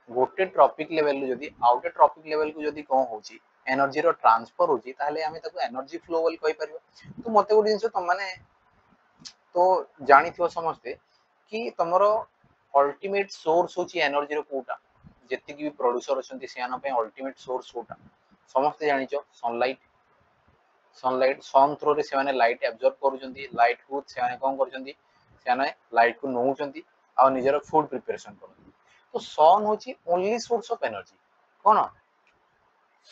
गोटे ट्रॉपिक लेवल जदी आउटे ट्रॉपिक लेवल को जदी कोन होची एनर्जी रो ट्रांसफर होची ताहले हमें ताको एनर्जी फ्लो बोल कहि परिबा तो मते गुडी जिंस त माने तो जानि थियो समझते कि तमरो अल्टीमेट सोर्स होची एनर्जी रो कोटा जति कि प्रोड्यूसर अछंती सेना पे अल्टीमेट सोर्स कोटा समस्त जानिचो सनलाइट सनलाइट सन थ्रू रे सेने लाइट एब्जॉर्ब करूचंती लाइट को सेने कोन करूचंती सेने लाइट को नोउचंती आ निजर फूड प्रिपरेशन करन तो सन होची ओनली सोर्स ऑफ एनर्जी कोन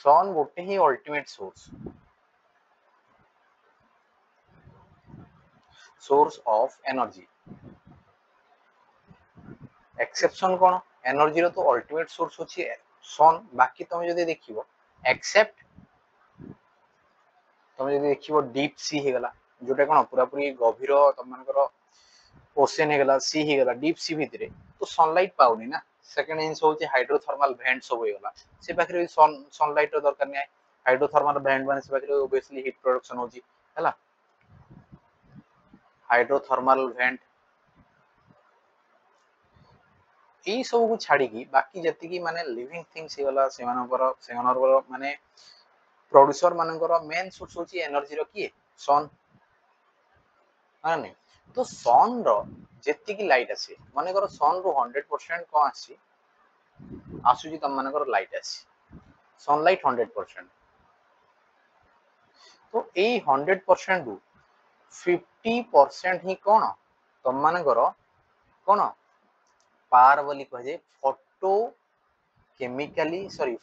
सन गोटे ही ultimate source of energy exception कोन एनर्जी रो तो अल्टीमेट सोर्स होची सन बाकी तुम जदी देखिबो एक्सेप्ट तुम जदी देखिबो डीप सी हे गला जोटा कोन पूरा पूरी गभीर तुम मानकर ओशन हे गला सी हे गला डीप सी भितरे तो सनलाइट पाउनी ना सेकंड जिंस होची हाइड्रोथर्मल वेंट सब हो गला से पाखरे सनलाइट रो दरकार नै हाइड्रोथर्मल वेंट माने से पाखरे ऑब्वियसली हीट प्रोडक्शन होची हला हाइड्रोथर्मल वेंट এই सब को छाड़ी की बाकी जति की माने लिविंग थिंग्स हे गला सेमानकर माने प्रोड्यूसर मानकर मेन सोर्स होची एनर्जी रो की सन माने तो सन रो जति की लाइट आसी माने कर सन रो 100% को आसी आसुजी तम मानकर लाइट आसी सनलाइट 100% तो ए 100% रु 50% ही कोन तम मानकर कोन पार बोली कहे photo chemically sorry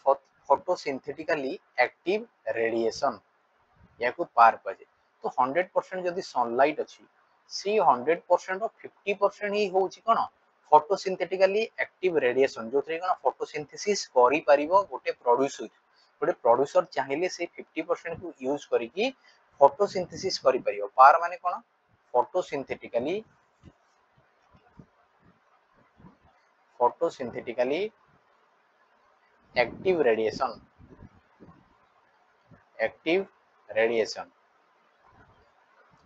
photosynthetically active radiation या को पार कहे तो 100% जदी सनलाइट अछि सी 100% रो 50% ही होची कोन फोटोसिंथेटिकली एक्टिव रेडिएशन जो थरे कोन फोटोसिंथेसिस करि परिबो गोटे प्रोड्यूसर चाहिले से 50% को यूज करी की फोटोसिंथेसिस करि परिबो पार माने कोन फोटोसिंथेटिकली एक्टिव रेडिएशन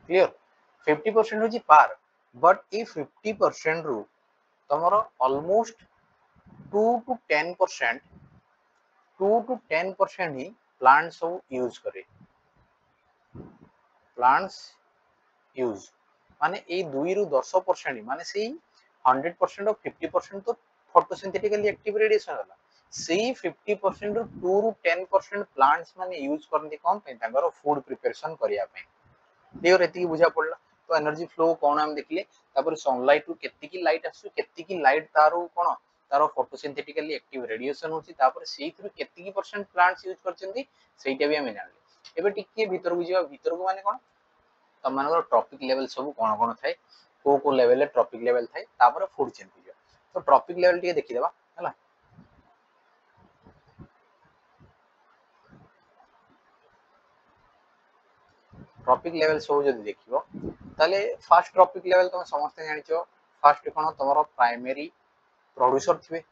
क्लियर 50% होची पार बट ए 50% रु तमरो ऑलमोस्ट 2 to 10% ही प्लांट्स सब यूज करे प्लांट्स यूज माने ए 2 रु 10% ही माने सेही 100% और 50% तो फोटोसिंथेटिकली एक्टिव रेडिएशन होला सेही 50% रो 2 रु 10% प्लांट्स माने यूज करनती कोन पे तांगर फूड प्रिपरेशन करिया पे क्लियर एति बुझा पड़ला तो एनर्जी फ्लो कोन हम देखले तापर सनलाइट रु केति की लाइट आसु केति की लाइट तारो कोन तारो फोटोसिंथेटिकली एक्टिव रेडिएशन होची तापर सेही केति की परसेंट प्लांट्स यूज करचंती सेहीटा भी हम जानले एबे टिके भीतर को जीवा भीतर को माने कोन तम मानकर ट्रॉपिक लेवल सब कोन कोन थाए को लेवल ले ट्रॉपिक लेवल थाए तापर फूड चेन हो तो ट्रॉपिक लेवल टिके देखि देबा हला ट्रॉपिक लेवल सब जदी देखिबो ताले फर्स्ट ट्रॉपिक लेवल तुम समस्त जानिचो फर्स्ट कोन तमरो प्राइमरी प्रोड्यूसर थिबे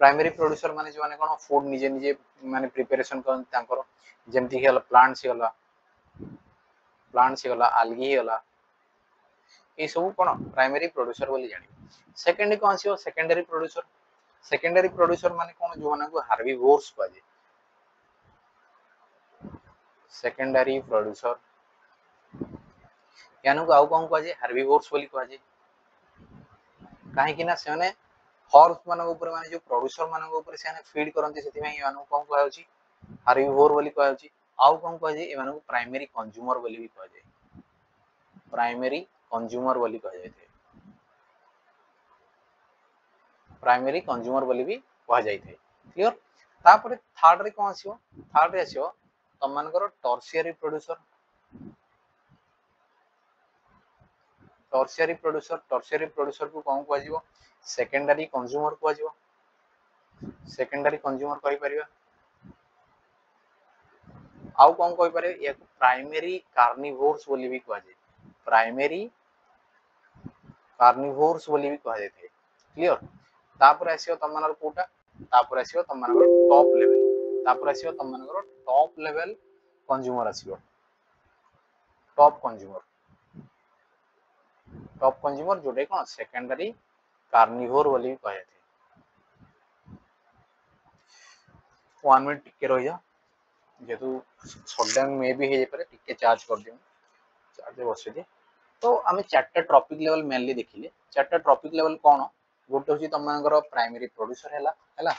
प्राइमरी प्रोड्यूसर माने जो माने कोन फूड निजे निजे माने प्रिपरेशन करन तांकर जेमति कि हला प्लांट्स गला आल्गी गला ये सब कौन प्राइमरी प्रोड्यूसर बोली जानी। सेकेंडरी कौन आसीबो सेकेंडरी प्रोड्यूसर। सेकेंडरी प्रोड्यूसर माने कौन जो माने को हार्बिवोर्स को जे सेकेंडरी प्रोड्यूसर यानु को आउ कौन को जे हार्बिवोर्स बोली को जे काहे कि ना से माने हॉर्स मानक ऊपर माने जो प्रोड्यूसर मानक ऊपर से फीड करंती सेति में यानु कौन को होची हार्बिवोर बोली को होची। आउ कौन को जे एमानु को प्राइमरी कंज्यूमर बोली भी को जे प्राइमरी कंज्यूमर बोली को जाय थे प्राइमरी कंज्यूमर बोली भी कह जाय थे क्लियर। तापर थर्ड रे कौन आसीबो थर्ड रे आसीबो तम मानकर टर्शियरी प्रोड्यूसर। टर्शियरी प्रोड्यूसर को कौन कह जिवो सेकेंडरी कंज्यूमर कह जिवो सेकेंडरी कंज्यूमर कहि परिबा। आउ कौन कहि पारे या प्राइमरी कार्निवोर्स बोली भी कह जाय प्राइमरी कार्निवोर्स बोली भी कह जाय थे क्लियर। तापर आसीबो तम मानकर कोटा तापर आसीबो तम मानकर टॉप लेवल तापर आसीबो तम मानकर टॉप लेवल कंज्यूमर आसीबो टॉप कंज्यूमर जोटे कौन सेकेंडरी कार्निवोर बोली भी कहे थे। 1 मिनट टिके रही जा जेतु शटडाउन में भी हे पारे टिके चार्ज कर दियो चार्ज बसे दे। तो आमे चारटा टॉपिक लेवल मेनली देखिले चारटा टॉपिक लेवल कौन गोटे होची तम मानकर प्राइमरी प्रोड्यूसर हैला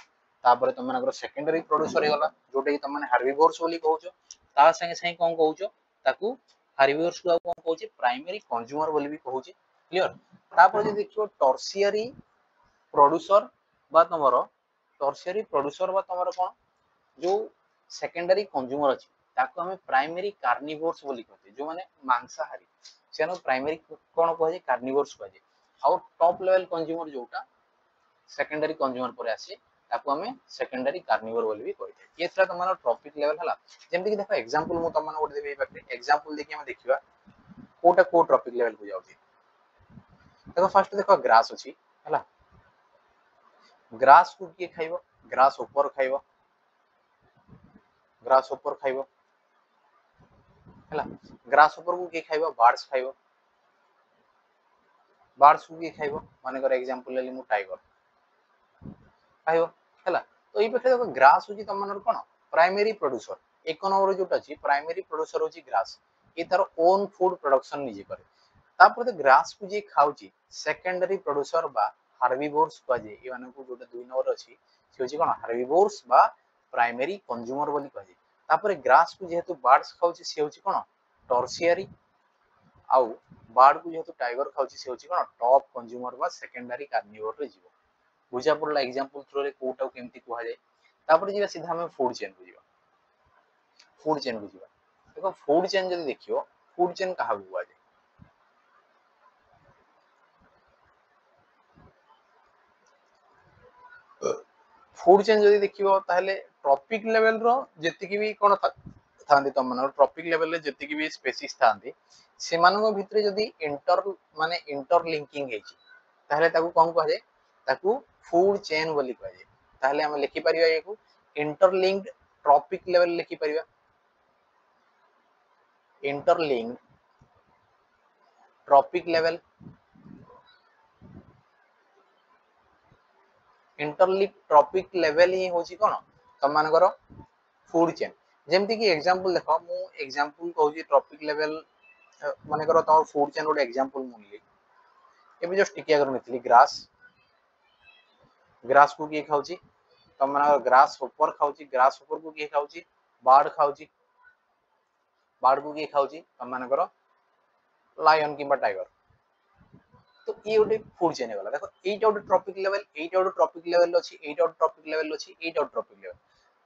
तापर तम मानकर सेकेंडरी प्रोड्यूसर हे गला जोटे कि तम माने हार्बिवोर्स बोली कहउछो ता संगे संगे कौन कहउछो ताकू हार्बिवोर्स को कौन कहउछे प्राइमरी कंज्यूमर बोली भी कहउछे क्लियर। तापर जे देखियो टर्शियरी प्रोड्यूसर बा तमरो टर्शियरी प्रोड्यूसर बा तमरो कौन जो सेकेंडरी कंज्यूमर अछि ताको हमें प्राइमरी कार्निवोर्स बोली कहते जो माने मांसाहारी सेनो प्राइमरी कौन कहे कार्निवोर्स कहे। आउ टॉप लेवल कंज्यूमर जोटा सेकेंडरी कंज्यूमर पर आसी ताको हमें सेकेंडरी कार्निवोर बोली भी कहते। ये थरा तमरो टॉपिक लेवल हला जेमति कि देखो एग्जांपल मु तमन ओड देबे पाके एग्जांपल देखि हम देखिबा कोटा को टॉपिक लेवल को जाउची। देखो फर्स्ट देखो ग्रास अछि हला ग्रास को के खाइबो ग्रास ऊपर खाइबो हला ग्रास ऊपर को के खाइबो बर्ड्स खाइबो बर्ड्स को के खाइबो माने कर एग्जांपल लेली मु टाइगर खाइबो हला। तो ई पखे देखो ग्रास होची तमनर कोन प्राइमरी प्रोड्यूसर एक नंबर जोटा अछि प्राइमरी प्रोड्यूसर होची ग्रास ये तार ओन फूड प्रोडक्शन निजे करे। तापर तो ग्रास को जे खाउची सेकेंडरी प्रोड्यूसर बा हार्बिवोर्स कहे ए माने को जोटा 2 नंबर अछि से होची कोन हार्बिवोर्स बा प्राइमरी कंज्यूमर बोली कहे। तापर ग्रास को जेहेतु बर्ड्स खाउची से होची कोन टर्शियरी आउ बर्ड को जेहेतु टाइगर खाउची से होची कोन टॉप कंज्यूमर बा सेकेंडरी कार्निवोर रे जीवो बुझा पड़ला एग्जांपल थ्रू रे कोटा केमती कुहा जाय। तापर जीवा सीधा हम फूड चेन को जीवा देखो फूड चेन जदी देखियो फूड चेन कहा हुआ जाय फूड चेन जदी देखियो ताहले ट्रॉपिक लेवल रो जेतिकी भी कोन थांदी तम मन ट्रॉपिक लेवल रे जेतिकी भी स्पीसीज थांदी से मानको भितरे जदी इंटर माने इंटरलिंकिंग हेची ताहले ताकू कोन कह जाय ताकू फूड चेन बोली कह जाय। ताहले हम लिखि परिबा एको इंटरलिंक्ड ट्रॉपिक लेवल लिखि परिबा interlinked trophic level interlink trophic level ही होची कोन तम मानकर फूड चेन। जेमति कि एग्जांपल देखो मु एग्जांपल कहूची ट्रॉपिक लेवल माने करो तमर फूड चेन रोड एग्जांपल मुनली एबे जस्ट टिकिया कर नथली ग्रास को के खाउची तम मानकर ग्रास ऊपर खाउची ग्रास ऊपर को के खाउची बर्ड को के खाउची तम मानकर लायन किबा टाइगर। तो ये गोटे फूड चेन गला देखो एटा गोटे ट्रॉपिक लेवल एटा गोटे ट्रॉपिक लेवल अछि एटा गोटे ट्रॉपिक लेवल अछि एटा गोटे ट्रॉपिक लेवल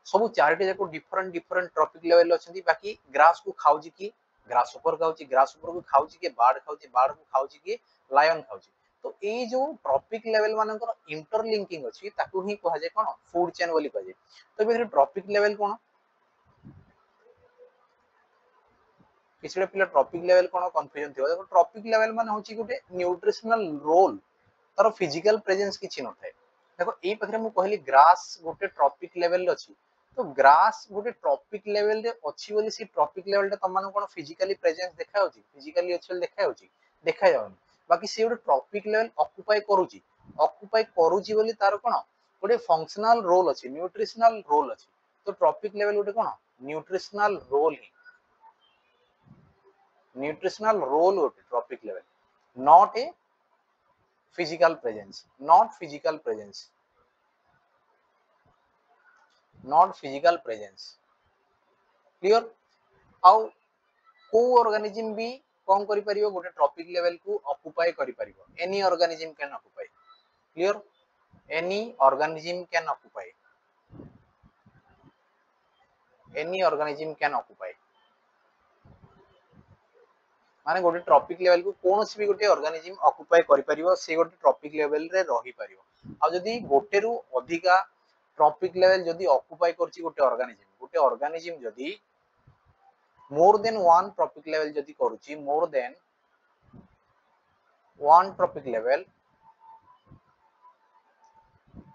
सब चारटी जाको डिफरेंट डिफरेंट ट्रॉपिक लेवल अछंती। बाकी ग्रास को खाउची की ग्रास ऊपर को खाउची के बर्ड को खाउची के लायन खाउची। तो ए जो ट्रॉपिक लेवल मानकर इंटरलिंकिंग अछि ताकू ही कहा जाय कोन फूड चेन बोली कहा जाय। तो बे ट्रॉपिक लेवल कोन किछड़े पिला ट्रॉपिक लेवल कोन कंफ्यूजन थियो देखो ट्रॉपिक लेवल माने होची गुटे न्यूट्रिशनल रोल तार फिजिकल प्रेजेंस किछि न थाए। देखो ए पखरे मु कहली ग्रास गुटे ट्रॉपिक लेवल अछि तो ग्रास गुटे ट्रॉपिक लेवल रे अछि बोली सी ट्रॉपिक लेवल ता तमन कोन फिजिकली प्रेजेंस देखा होची फिजिकली अछि देखा होची देखा जाउनी बाकी से गोटे ट्रॉपिक लेवल ऑक्युपाई करूची बोली तार कोन गोटे फंक्शनल रोल अछि न्यूट्रिशनल रोल अछि तो ट्रॉपिक लेवल गोटे कोन न्यूट्रिशनल रोल ही न्यूट्रिशनल रोल गोटे trophic level not a physical presence not physical presence clear आउ को ऑर्गेनिज्म भी कौन करि परिबो गोटे ट्रॉपिक लेवल को ऑक्युपाई करि परिबो any organism can occupy clear any organism can occupy माने गोटे ट्रॉपिक लेवल को कौन भी गोटे ऑर्गेनिज्म ऑक्युपाई करि परिबो से गोटे ट्रॉपिक लेवल रे रही परिबो आ जदी गोटे रु अधिका ट्रॉपिक लेवल जदी ऑक्युपाई करछि गोटे ऑर्गेनिज्म जदी more than one tropic level जदी करूची more than one tropic level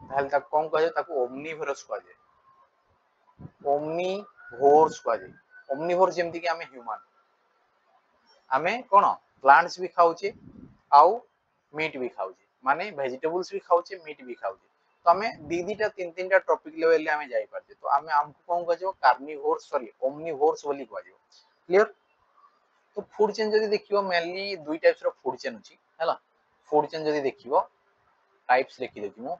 ताहले ताको कोन कहे ताको ओमनिवोरस कहे ओमनिवोर जेमति कि हमें ह्यूमन हमें कोन प्लांट्स भी खाउचे आउ मीट भी खाउचे माने वेजिटेबल्स भी खाउचे मीट भी खाउचे तो हमें दीदीटा तीन तीनटा ट्रॉपिक लेवल ले हमें जाई परजे तो हमें हमको कोन कहजो कार्निवोर्स सॉरी ओमनिवोर्स बोली कहजो क्लियर तो फूड चेन जदी देखियो मेनली दुई टाइप्स रो फूड चेन अछि हैला फूड चेन जदी देखियो टाइप्स देखि देति मु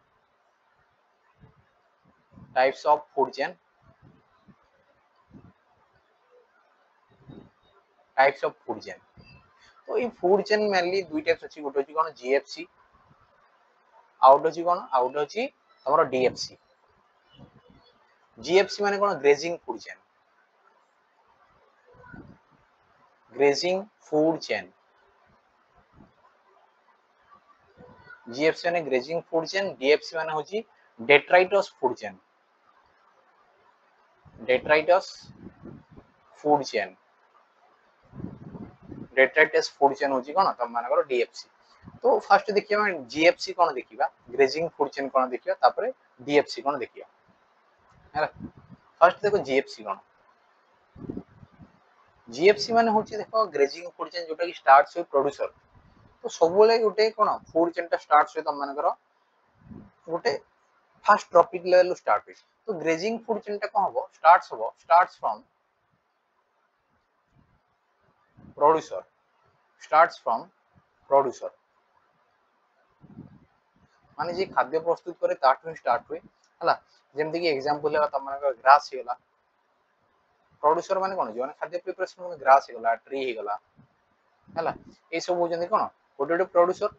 टाइप्स ऑफ फूड चेन तो ये फूड चेन मेनली दुई टाइप्स अछि गोटे अछि कोन जीएफसी आउट अछि कोन आउट अछि हमरो डीएफसी जीएफसी माने कोन ग्रेजिंग फूड चेन जीएफसी माने ग्रेजिंग फूड चेन डीएफसी माने होची detritus food chain detritus food chain होची कोन तम मानकर डीएफसी तो फर्स्ट देखिए हम जीएफसी कोन देखिबा ग्रेजिंग फूड चेन कोन देखिबा तापरे डीएफसी कोन देखिबा हैला फर्स्ट देखो जीएफसी माने होची देखो ग्रेजिंग फूड चेन जोटा कि स्टार्ट्स विथ प्रोड्यूसर तो सबले गोटे कोन फूड चेन टा स्टार्ट्स विथ मानकर गोटे फर्स्ट ट्रॉपिक लेवल स्टार्ट हुई तो ग्रेजिंग फूड चेन टा कोन हो स्टार्ट्स फ्रॉम प्रोड्यूसर माने जे खाद्य प्रस्तुत करे ताठू स्टार्ट हुए हला जेमति कि एग्जांपल है तमन ग्रास हिगला प्रोड्यूसर माने कोन जोने खाद्य प्रिपरेशन में ग्रास हिगला ट्री हिगला हला ए सब हो जंदी कोन गोटे गोटे प्रोड्यूसर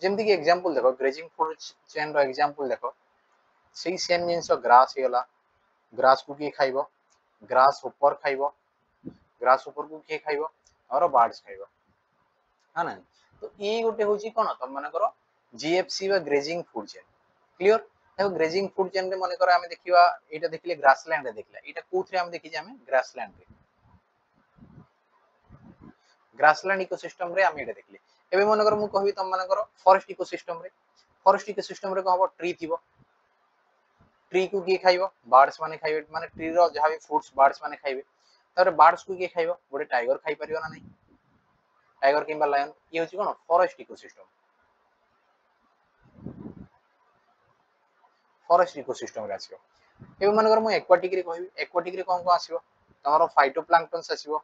जेमति कि एग्जांपल देखो ग्रेजिंग फूड चेन रो एग्जांपल देखो सेही सेम जिंस ग्रास हिगला ग्रास को की खाइबो ग्रास ऊपर खाइबो ग्रास ऊपर को की खाइबो और बर्ड्स खाइबो हा ना तो ई गोटे होची कोन तम मानकर जीएफसी बा ग्रेजिंग फूड चेन क्लियर देखो ग्रेजिंग फूड चेन रे माने कर हमें देखिबा एटा देखले ग्रासलैंड रे देखला एटा कोथरे हम देखि जे हमें ग्रासलैंड इकोसिस्टम रे हम एटा देखले एबे माने कर मु कहबी तम माने कर फॉरेस्ट इकोसिस्टम रे कहबो ट्री थिबो ट्री को की खाइबो बर्ड्स माने खाइबे माने ट्री रो जहा भी फ्रूट्स बर्ड्स माने खाइबे तारे बर्ड्स को की खाइबो गोटे टाइगर खाइ परियो ना नहीं टाइगर किंबा लायन ये होची कोन फॉरेस्ट इकोसिस्टम रे आसीबो एबे माने कर मु एक्वाटिक रे कहबी एक्वाटिक रे कोन को आसीबो तमरो फाइटोप्लैंक्टन्स आसीबो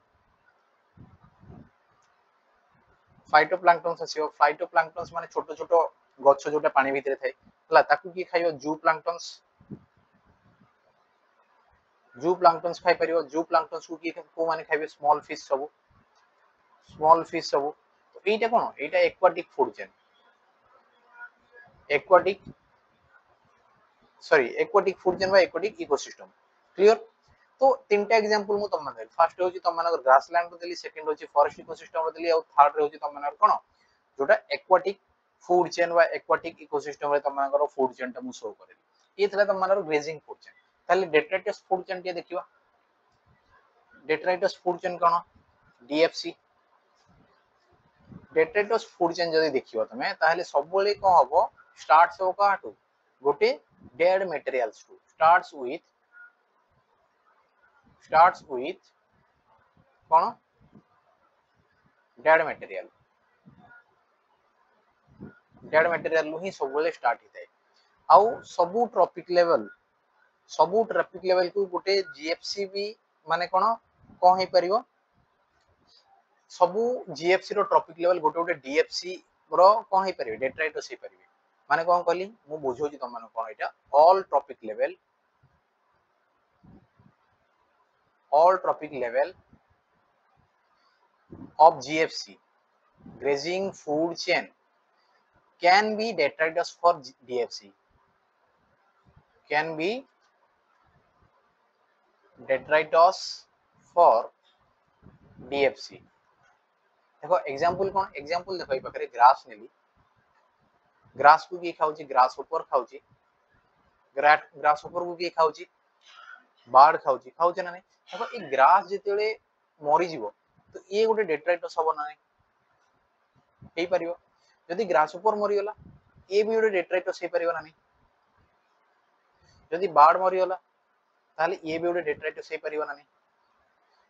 फाइटोप्लैंक्टन्स माने छोटो छोटो गच्छ जोटा पानी भितरे थाए हला ताकू की खाइबो जू प्लांक्टन्स खाइ परियो जू प्लांक्टन्स को माने खाइबे स्मॉल फिश सब तो एटा कोन एटा aquatic food chain aquatic food chain बा एक्वाटिक इकोसिस्टम क्लियर तो तीनटा एग्जांपल मु तम माने फर्स्ट होची तम माने ग्रासलैंड को देली सेकंड होची फॉरेस्ट इकोसिस्टम को देली और थर्ड रे होची तम माने कोन जोटा एक्वाटिक फूड चेन बा एक्वाटिक इकोसिस्टम रे तम माने फूड चेन टा मु शो करेली ये थला तम माने ग्रेजिंग फूड चेन ताले डेट्राइटस फूड चेन के देखिबा डेट्राइटस फूड चेन कोन डीएफसी डेट्राइटस फूड चेन जदी देखिबो तमे ताहले सब बोले को हबो स्टार्ट्स हो काटू गोटे dead materials to starts with कोन डेड मटेरियल डेड मटेरियल ही सब स्टार्ट होता है आउ सबू ट्रॉपिक लेवल को गोटे जीएफसी भी माने कौन है परिवो सबू जीएफसी रो ट्रॉपिक लेवल गोटे गोटे डीएफसी रो कौन है परिवे डेट्राइटस है परिवे माने कौन कहली मु बुझौची तुम माने कौन एटा all trophic level of GFC grazing food chain can be detritus for DFC can be detritus for DFC देखो एग्जांपल कौन एग्जांपल देखो पाखरे ग्रास नेली ग्रास को की खाउची ग्रास ऊपर खाउची ग्रास ऊपर को की खाउची बाड़ खाउची खाउचे ना नहीं देखो ए ग्रास जेतेले मरि जीवो तो ये गोटे डेट्राइटस हबो ना नहीं हेई परियो यदि ग्रास ऊपर मरि गला ए भी गोटे डेट्राइटस हेई परियो ना नहीं यदि बाड़ मरि गला ताले ये भी गोटे डेट्राइटस हेई परियो ना नहीं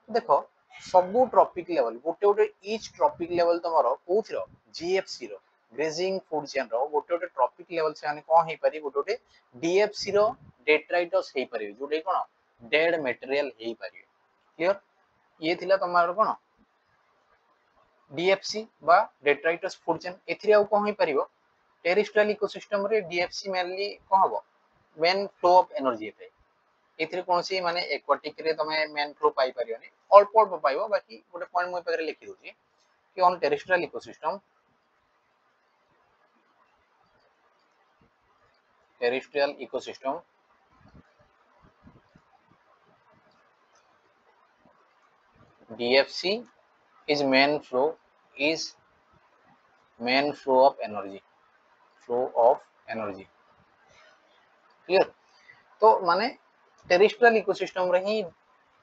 देखो सबु ट्रॉपिक लेवल गोटे गोटे ईच ट्रॉपिक लेवल तमरो कोथिरो जीएफसी रो ग्रेजिंग फूड चेन रो गोटे गोटे ट्रॉपिक लेवल से आने कोन हेई पारि गोटे गोटे डीएफसी रो डेट्राइटस हेई पारि जोटे कोन डेड मटेरियल हेई पारि क्लियर ये थिला तमार कोन डीएफसी बा डेट्राइटस फूड चेन एथिरे आ कोन हेई पारिबो टेरेस्ट्रियल इकोसिस्टम रे डीएफसी मेनली कोन हबो मेन फ्लो ऑफ एनर्जी है एथिरे कोनसी माने एक्वाटिक रे तमे मेन फ्लो पाई परियोनी अल्प अल्प पाइबो बाकी गोटे पॉइंट मु पकरे लिखि दोची कि on terrestrial ecosystem DFC is main flow of energy clear तो माने टेरेस्ट्रियल इकोसिस्टम रे ही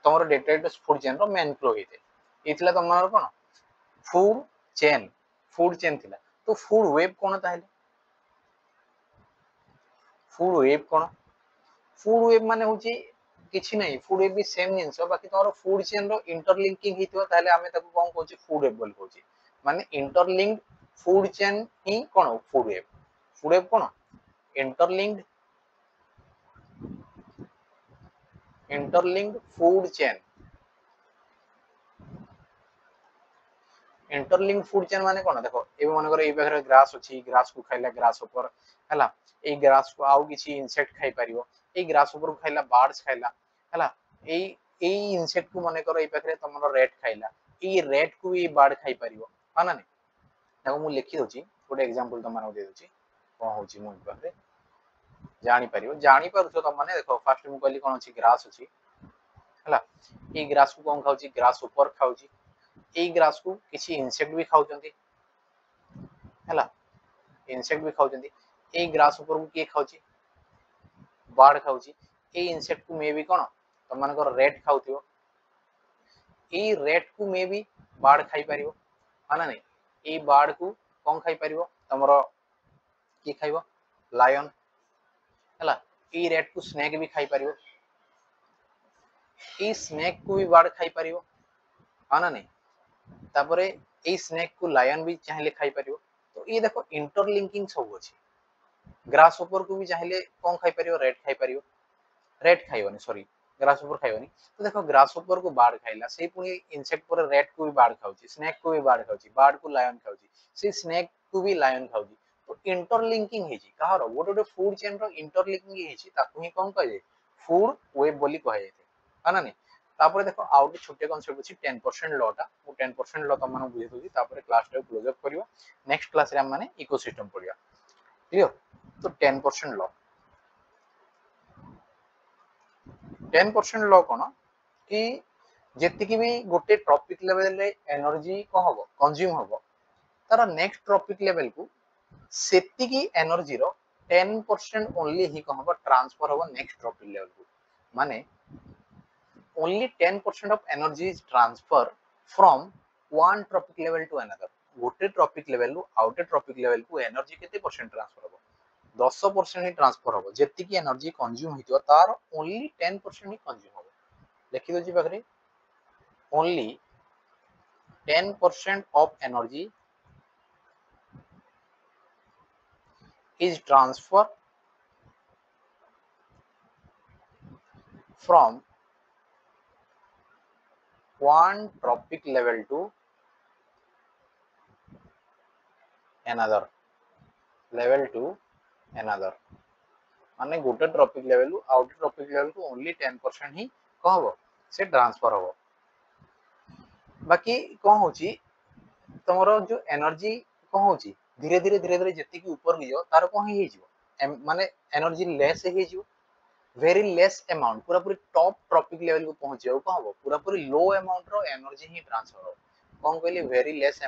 तमरो डेट्राइटस फूड चेन रो मेन फ्लो हेते इथिला तमरो कोन फूड चेन थिला तो फूड वेब कोन ताहेले फूड वेब माने होची किछि नै फूड वेब भी सेम जिंस बाकी तमरो फूड चेन रो इंटरलिंकिंग हितो ताहेले आमे ताको कोन कहूची फूड वेब बोल कहूची माने इंटरलिंक्ड फूड चेन ही कोन फूड वेब कोन interlinked food chain interlinked food chain माने कोन देखो एबे मन करे ए बखरे ग्रास अछि ग्रास को खाइला ग्रास ऊपर हला ए ग्रास को आउ किछि इंसेक्ट खाइ परिबो ए ग्रास ऊपर खाइला बर्ड्स खाइला हला ए इंसेक्ट को मन करे ए बखरे तमरो रेट खाइला ए रेट को ए बर्ड खाइ परिबो हाना नै देखो मु लिखि दोची गोटे एग्जांपल तमरो दे दोची कोन होची मु बखरे जानि पारुछो त माने देखो फर्स्ट मु कहली कोन अछि ग्रास अछि हला ए ग्रास को कोन खाउची ग्रास ऊपर खाउची ए ग्रास को किछि इंसेक्ट भी खाउचंती हला इंसेक्ट भी खाउचंती ए ग्रास ऊपर को के खाउची बाड़ खाउची ए इंसेक्ट को मे भी कोन त मान को रेट खाउथियो ए रेट को मे भी बाड़ खाइ परिबो हाना नै ए बाड़ को कोन खाइ परिबो तमरो के खाइबो लायन हला ए रेट को स्नेक भी खाइ परिबो ए स्नेक को भी बाड़ खाइ परिबो हाना नै तापरे ए स्नेक को लायन भी चाहिले खाइ परिबो तो ये देखो इंटरलिंकिंग सब अछि ग्रास ऊपर को भी चाहिले कोन खाइ परिबो रेट खाइबोनी सॉरी ग्रास ऊपर खाइबोनी तो देखो ग्रास ऊपर को बाड़ खाइला से पुनी इंसेक्ट पर रेट को भी बाड़ खाउची स्नेक को भी बाड़ खाउची बाड़ को लायन खाउची से स्नेक को भी लायन खाउची तो इंटरलिंकिंग हेची कहारो गोटे फूड चेन रो इंटरलिंकिंग हेची ताकू ही कोन कहे फूड वेब बोली कहे जाते हाना नै तापर देखो आउट छोटे कांसेप्ट अछि 10% लॉ टा वो 10% लॉ तमन बुझे दोजी तापर क्लास टा क्लोज अप करियो नेक्स्ट क्लास रे हम माने इकोसिस्टम पढिया क्लियर तो 10% लॉ 10% लॉ कोन कि जेति कि भी गोटे टॉपिक लेवल रे एनर्जी को हबो कंज्यूम हबो तारा नेक्स्ट टॉपिक लेवल को सेति की एनर्जी रो 10% ओनली ही को हबो ट्रांसफर हबो नेक्स्ट टॉपिक लेवल को माने only 10% of energy is transfer from one tropic level to another गोटे ट्रॉपिक लेवल रु आउटे ट्रॉपिक लेवल को एनर्जी केते परसेंट ट्रांसफर हबो 10% ही ट्रांसफर हबो जेति की एनर्जी कंज्यूम हितो तार ओनली 10% ही कंज्यूम हबो लिखि doji बखरे only 10% of energy is transfer from one tropic level to another level to another माने गोटे ट्रॉपिक लेवल आउ गोटे ट्रॉपिक लेवल को ओनली 10% ही कौन हम से ट्रांसफर हम बाकी कौन होची तुमरो जो एनर्जी कौन होची धीरे धीरे जति की ऊपर लियो तार कौन ही जीवो माने एनर्जी लेस ही जीवो वेरी लेस अमाउंट पूरा पूरी टॉप ट्रॉपिक लेवल को पहुंच जाओ कौन हम पूरा पूरी लो अमाउंट रो एनर्जी ही ट्रांसफर हो कौन कहली very less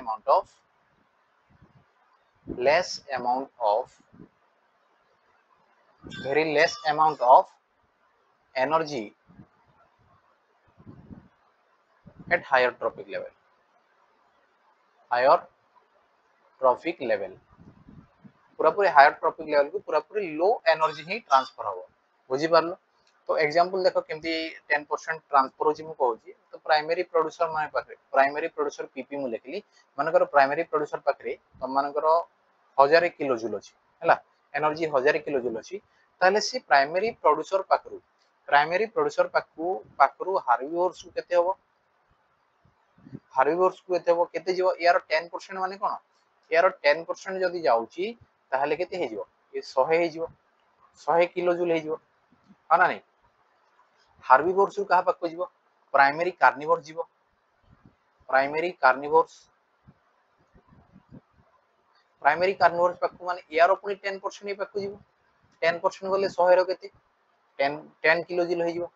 amount of energy at higher trophic level पूरा पूरी हायर ट्रॉपिक लेवल को पूरा पूरी लो एनर्जी ही ट्रांसफर हो बुझी पारलो तो एग्जांपल देखो केमती 10% ट्रांसफर होची मु कहूची तो प्राइमरी प्रोड्यूसर माने पाखरे प्राइमरी प्रोड्यूसर पीपी मु लिखली मानकर प्राइमरी प्रोड्यूसर पाखरे त मानकर 1000 किलो जूल अछि हला एनर्जी 1000 किलो जूल अछि ताले से प्राइमरी प्रोड्यूसर पाखरु हार्बिवोर्स को केते होबो हार्बिवोर्स को केते होबो केते जीवो यार 10% माने कोन यार 10% जदी जाउची ताहले केते हे जीवो ये 100 हे जीवो 100 किलो जूल हे जीवो हाना नहीं हार्बिवोर्स को कहा पाखो जीवो प्राइमरी कार्निवोर्स जीवो प्राइमरी कार्निवोर्स पाखो माने यार पुनी 10% ही पाखो जीवो 10% गले 100 रो केते 10 किलो जूल हे जीवो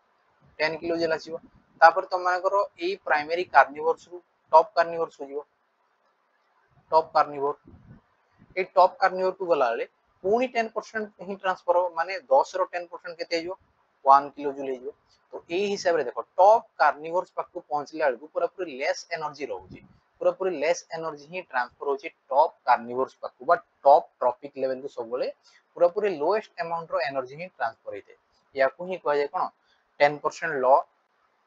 10 किलो जूल आसीबो तापर तुम मानकर एई प्राइमरी कार्निवोर्स को टॉप कार्निवोर्स को जीवो टॉप कार्निवोर को गला ले पुनी 10% ही ट्रांसफर हो माने 10 रो 10% केते जो 1 किलो जूल हेजो तो ए हिसाब रे देखो टॉप कार्निवोर्स पाखु पहुंचले आलु पूरा पूरी लेस एनर्जी रहउची पूरा पूरी लेस एनर्जी ही ट्रांसफर होची टॉप कार्निवोर्स पाखु बट टॉप ट्रॉपिक लेवल को सब बोले पूरा पूरी लोएस्ट अमाउंट रो एनर्जी ही ट्रांसफर हेते या को ही कह जाय कोन 10% लॉ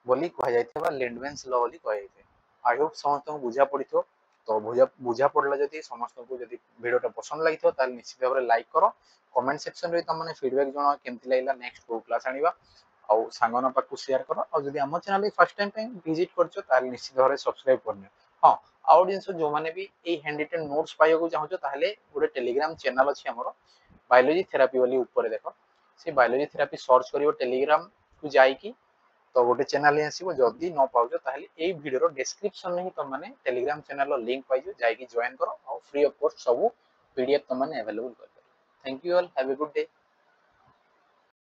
बोली कह जायथबा लिंडमैन्स लॉ बोली कह जायथे आई होप समस्त को बुझा पड़िथो तो बुझा पड़ला जदी समस्त को जदी वीडियोटा पसंद लागिथो ताल निश्चित भाबरे लाइक करो कमेंट सेक्शन रे तमने फीडबैक जणो केमति लागला नेक्स्ट को क्लास आनिबा आ सांगना पाकु शेयर करो और जदी हम चैनल फर्स्ट टाइम पे विजिट करछो ताल निश्चित भाबरे सब्सक्राइब करनियो हां आउ जिंस जो माने भी ए हैंडरिटन नोट्स पाइयो को चाहछो ताहले गोटे टेलीग्राम चैनल अछि हमरो बायोलॉजी थेरेपी वाली ऊपर देखो से बायोलॉजी थेरेपी सर्च करियो टेलीग्राम को जाई की तो गोटे चैनल ही आसीबो जदी न पाउजो ताहले ए वीडियो रो डिस्क्रिप्शन में ही तुम माने टेलीग्राम चैनल रो लिंक पाइजो जाई की जॉइन करो और फ्री ऑफ कॉस्ट सब पीडीएफ तुम माने अवेलेबल कर thank you all have a good day